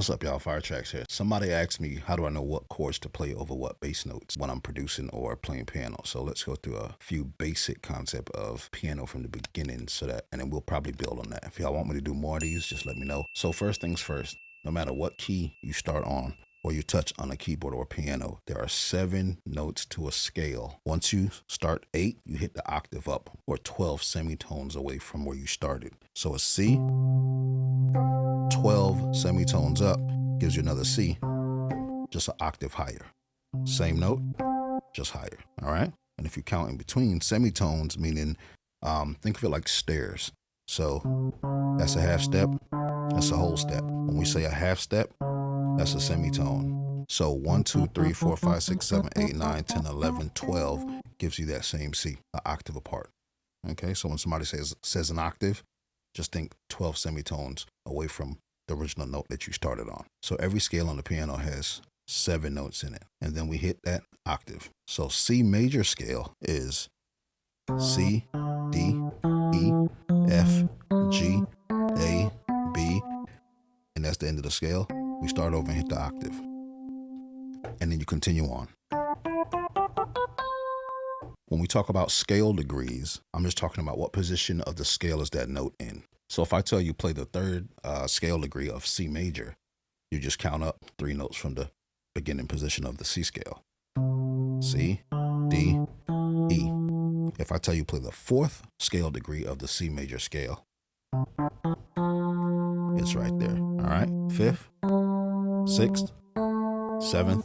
What's up, y'all? Firetracks here. Somebody asked me, how do I know what chords to play over what bass notes when I'm producing or playing piano? So let's go through a few basic concept of piano from the beginning and then we'll probably build on that. If y'all want me to do more of these, just let me know. So first things first, no matter what key you start on or you touch on a keyboard or piano, there are 7 notes to a scale. Once you start 8, you hit the octave up or 12 semitones away from where you started. So a C, 12 semitones up gives you another C, just an octave higher. Same note, just higher, all right? And if you count in between semitones, meaning think of it like stairs. So that's a half step, that's a whole step. When we say a half step, that's a semitone. So 1, 2, 3, 4, 5, 6, 7, 8, 9, 10, 11, 12 gives you that same C, an octave apart. Okay, so when somebody says an octave, just think 12 semitones away from the original note that you started on. So every scale on the piano has 7 notes in it. And then we hit that octave. So C major scale is C, D, E, F, G, A, B, and that's the end of the scale. We start over and hit the octave. And then you continue on. When we talk about scale degrees, I'm just talking about what position of the scale is that note in. So if I tell you play the 3rd scale degree of C major, you just count up 3 notes from the beginning position of the C scale. C, D, E. If I tell you play the 4th scale degree of the C major scale, it's right there, all right? 5th, 6th, 7th,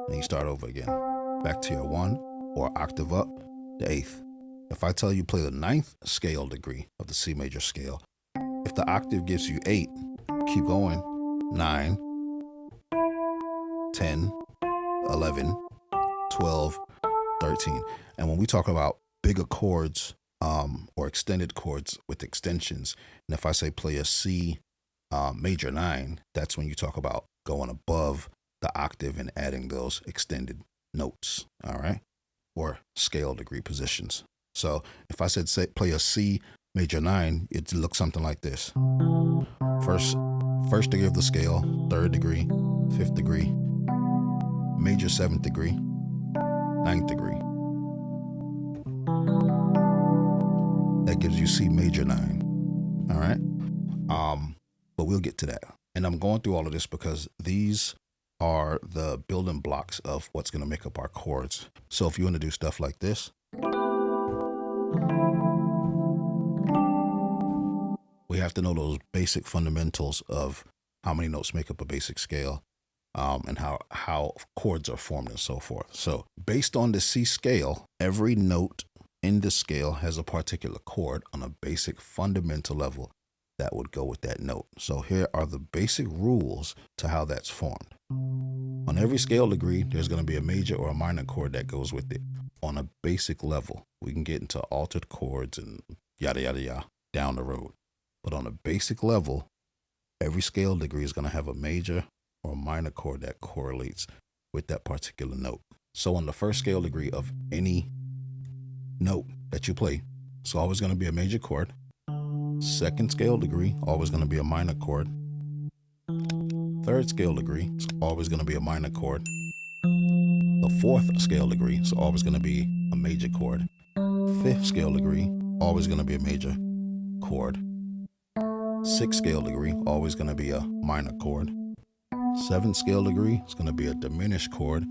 and you start over again. Back to your 1 or octave up, the 8th. If I tell you play the 9th scale degree of the C major scale, if the octave gives you 8, keep going, 9, 10, 11, 12, 13. And when we talk about bigger chords or extended chords with extensions, and if I say play a C major 9, that's when you talk about going above the octave and adding those extended notes, all right? Or scale degree positions. So if I said play a C major 9, it looks something like this. First degree of the scale, 3rd degree, 5th degree, major 7th degree, 9th degree. That gives you C major 9. All right. But we'll get to that. And I'm going through all of this because these are the building blocks of what's going to make up our chords. So if you want to do stuff like this, we have to know those basic fundamentals of how many notes make up a basic scale, and how chords are formed and so forth. So based on the C scale, every note in the scale has a particular chord on a basic fundamental level that would go with that note. So here are the basic rules to how that's formed. On every scale degree, there's going to be a major or a minor chord that goes with it. On a basic level, we can get into altered chords and yada, yada, yada down the road. But on a basic level, every scale degree is going to have a major or a minor chord that correlates with that particular note. So on the 1st scale degree of any note that you play, it's always going to be a major chord. 2nd scale degree, always going to be a minor chord. 3rd scale degree, it's always going to be a minor chord. The 4th scale degree is always going to be a major chord. 5th scale degree, always going to be a major chord. 6th scale degree, always going to be a minor chord. 7th scale degree is going to be a diminished chord,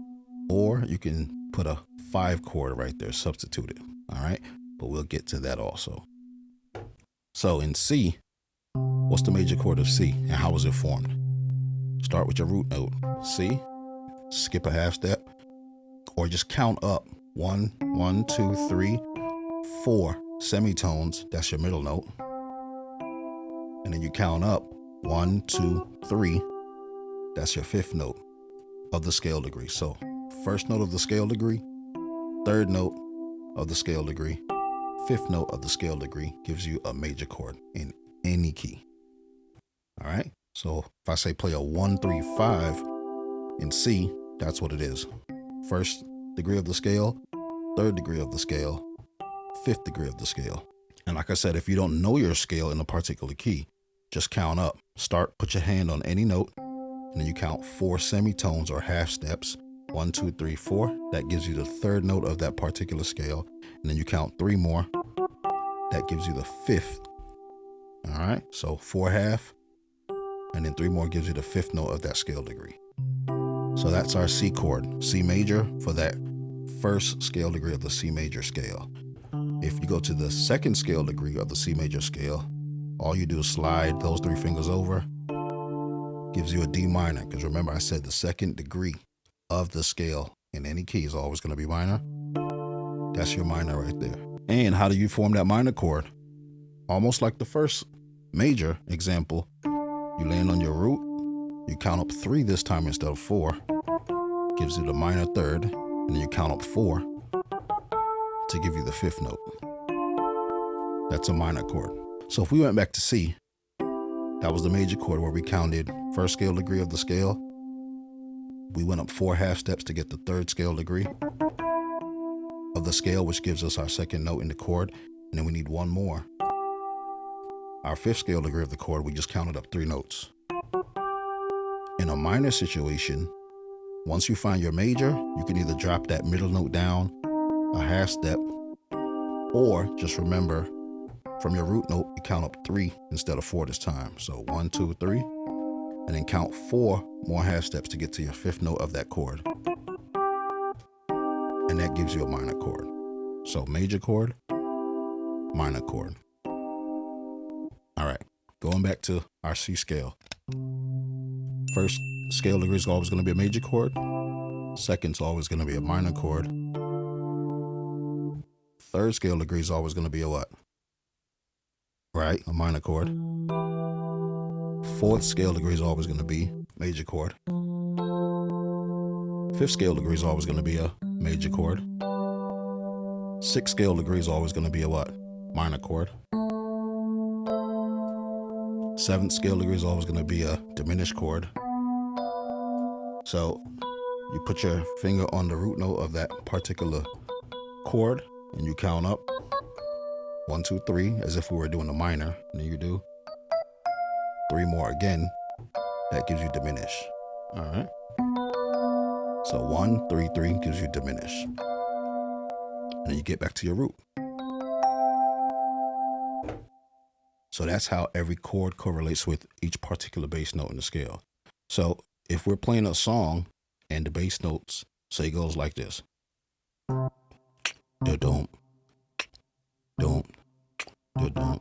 or you can put a 5 chord right there, substitute it, all right? But we'll get to that also. So in C, what's the major chord of C and how is it formed? Start with your root note, C, skip a half step, or just count up 1, 1, 2, 3, 4 semitones, that's your middle note. And then you count up 1, 2, 3, that's your 5th note of the scale degree. So 1st note of the scale degree, 3rd note of the scale degree, 5th note of the scale degree gives you a major chord in any key. All right. So if I say play a 1, 3, 5 in C, that's what it is. 1st degree of the scale, 3rd degree of the scale, 5th degree of the scale. And like I said, if you don't know your scale in a particular key, just count up. Put your hand on any note, and then you count 4 semitones or half steps. 1, 2, 3, 4. That gives you the third note of that particular scale. And then you count 3 more. That gives you the 5th. All right, so 4 half, and then 3 more gives you the 5th note of that scale degree. So that's our C chord, C major, for that first scale degree of the C major scale. If you go to the second scale degree of the C major scale, all you do is slide those 3 fingers over, gives you a D minor, because remember I said the second degree of the scale in any key is always going to be minor. That's your minor right there. And how do you form that minor chord? Almost like the first major example, you land on your root, you count up 3 this time instead of 4, gives you the minor third, and then you count up 4 to give you the 5th note. That's a minor chord. So if we went back to C, that was the major chord where we counted first scale degree of the scale. We went up 4 half steps to get the third scale degree of the scale, which gives us our second note in the chord. And then we need 1 more. Our 5th scale degree of the chord, we just counted up 3 notes. In a minor situation, once you find your major, you can either drop that middle note down a half step, or just remember from your root note, you count up 3 instead of 4 this time. So 1, 2, 3, and then count 4 more half steps to get to your 5th note of that chord. And that gives you a minor chord. So major chord, minor chord. All right, going back to our C scale. First scale degree is always going to be a major chord. Second's always going to be a minor chord. Third scale degree is always going to be a what? Right, a minor chord. 4th scale degree is always going to be major chord. 5th scale degree is always going to be a major chord. 6th scale degree is always going to be a what? Minor chord. 7th scale degree is always going to be a diminished chord. So you put your finger on the root note of that particular chord and you count up 1, 2, 3, as if we were doing a minor. And then you do 3 more again. That gives you diminish. All right. So 1, 3, 3 gives you diminish. And then you get back to your root. So that's how every chord correlates with each particular bass note in the scale. So if we're playing a song and the bass notes, say it goes like this. Da-dum, dum, da-dum.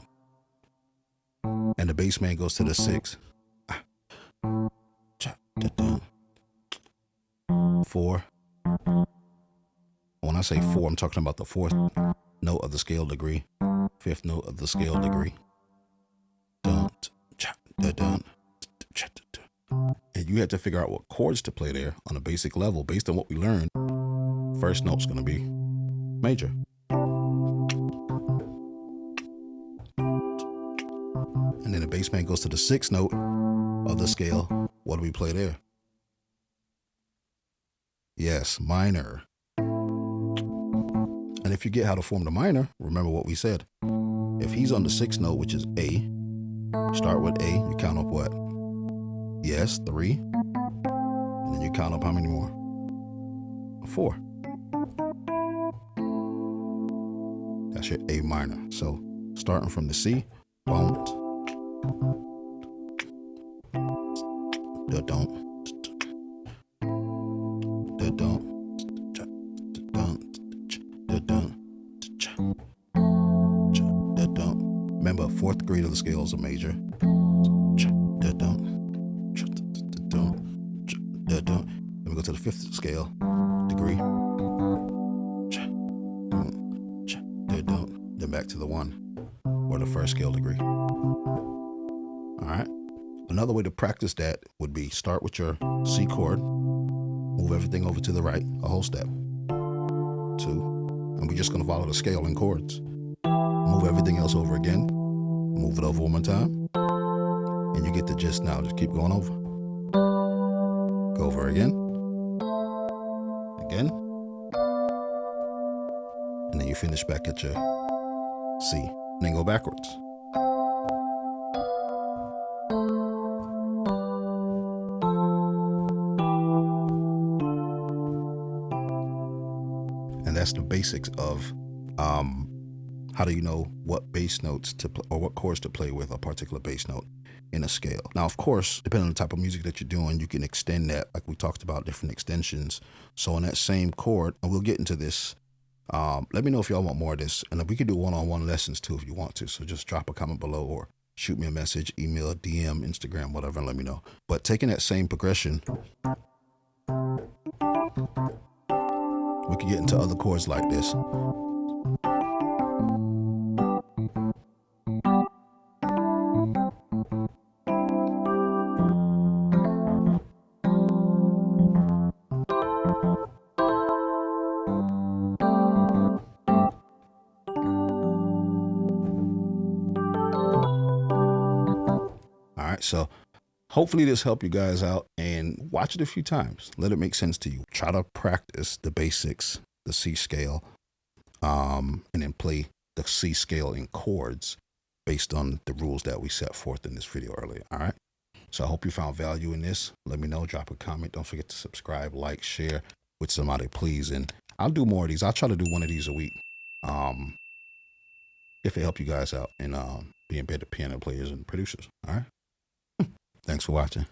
And the bass man goes to the 6. Da-dum. 4. When I say 4, I'm talking about the 4th note of the scale degree, 5th note of the scale degree. And you have to figure out what chords to play there on a basic level based on what we learned. First note's going to be major. And then the bass man goes to the 6th note of the scale. What do we play there? Yes, minor. And if you get how to form the minor, remember what we said. If he's on the 6th note, which is A, start with A, you count up what? Yes, 3. And then you count up how many more? 4. That's your A minor. So starting from the C, boom, da-dum, da-dum, da-dum. Remember, 4th grade of the scale is a major. Then we go to the 5th scale degree. Then back to the 1 or the 1st scale degree. All right. Another way to practice that would be start with your C chord, move everything over to the right, a whole step. 2, and we're just going to follow the scale in chords. Move everything else over again. Move it over one more time. And you get the gist now. Just keep going over. Go over again. Again. And then you finish back at your C. And then go backwards. that's the basics of how do you know what bass notes to play or what chords to play with a particular bass note in a scale. Now, of course, depending on the type of music that you're doing, you can extend that, like we talked about, different extensions. So on that same chord, and we'll get into this. Let me know if y'all want more of this, and we can do one-on-one lessons too if you want to. So just drop a comment below or shoot me a message, email, DM, Instagram, whatever, and let me know. But taking that same progression, we can get into other chords like this. All right, so hopefully this helped you guys out, and watch it a few times. Let it make sense to you. Try to practice the basics, the C scale, and then play the C scale in chords based on the rules that we set forth in this video earlier. All right. So I hope you found value in this. Let me know. Drop a comment. Don't forget to subscribe, like, share with somebody, please. And I'll do more of these. I'll try to do one of these a week. If it helped you guys out in being better piano players and producers. All right. Thanks for watching.